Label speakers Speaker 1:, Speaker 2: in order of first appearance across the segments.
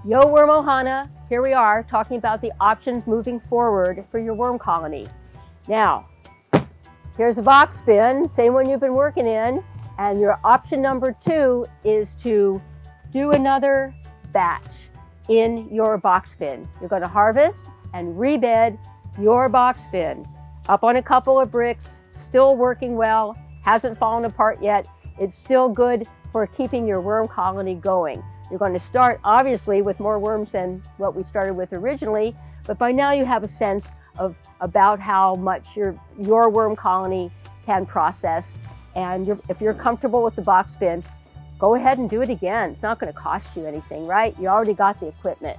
Speaker 1: Yo, Worm Ohana, here we are talking about the options moving forward for your worm colony. Now, here's a box bin, same one you've been working in, and your option number 2 is to do another batch in your box bin. You're going to harvest and rebed your box bin up on a couple of bricks, still working well, hasn't fallen apart yet. It's still good for keeping your worm colony going. You're going to start obviously with more worms than what we started with originally, but by now you have a sense of about how much your worm colony can process. And if you're comfortable with the box bin, go ahead and do it again. It's not going to cost you anything, right? You already got the equipment.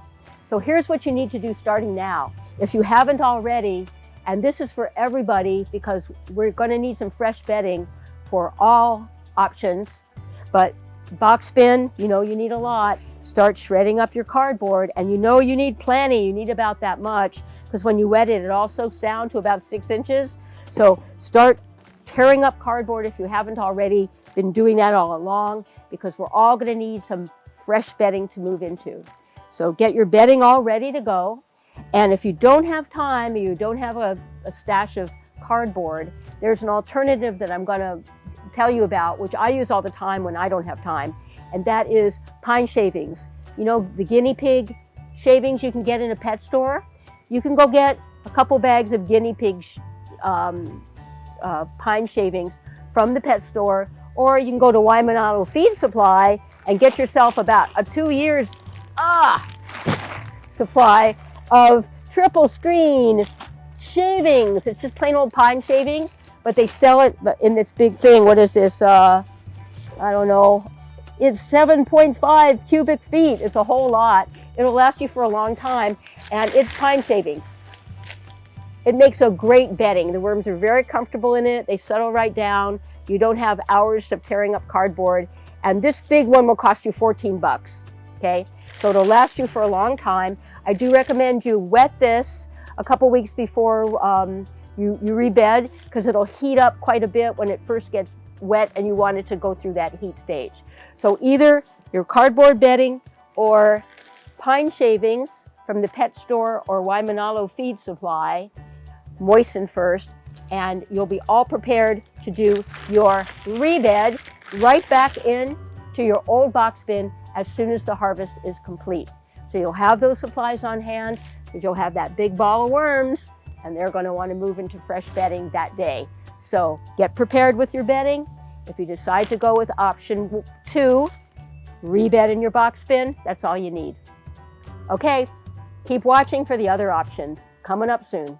Speaker 1: So here's what you need to do starting now. If you haven't already, and this is for everybody because we're going to need some fresh bedding for all options, but box bin, you know you need a lot. Start shredding up your cardboard, and you know you need plenty. You need about that much because when you wet it, it all soaks down to about 6 inches. So start tearing up cardboard if you haven't already been doing that all along, because we're all going to need some fresh bedding to move into. So get your bedding all ready to go. And if you don't have time, or you don't have a stash of cardboard, there's an alternative that I'm going to tell you about, which I use all the time when I don't have time, and that is pine shavings. You know, the guinea pig shavings you can get in a pet store? You can go get a couple bags of guinea pig pine shavings from the pet store, or you can go to Windward Feed Supply and get yourself about a 2 years supply of triple screen shavings. It's just plain old pine shavings, but they sell it in this big thing. What is this? I don't know. It's 7.5 cubic feet. It's a whole lot. It'll last you for a long time, and it's pine shavings. It makes a great bedding. The worms are very comfortable in it. They settle right down. You don't have hours of tearing up cardboard. And this big one will cost you 14 bucks, okay? So it'll last you for a long time. I do recommend you wet this a couple weeks before you rebed, because it'll heat up quite a bit when it first gets wet and you want it to go through that heat stage. So either your cardboard bedding or pine shavings from the pet store or Windward Feed Supply, moisten first, and you'll be all prepared to do your rebed right back in to your old box bin as soon as the harvest is complete. So you'll have those supplies on hand, because you'll have that big ball of worms, and they're going to want to move into fresh bedding that day. So get prepared with your bedding. If you decide to go with option 2, rebed in your box bin, that's all you need. Okay, keep watching for the other options coming up soon.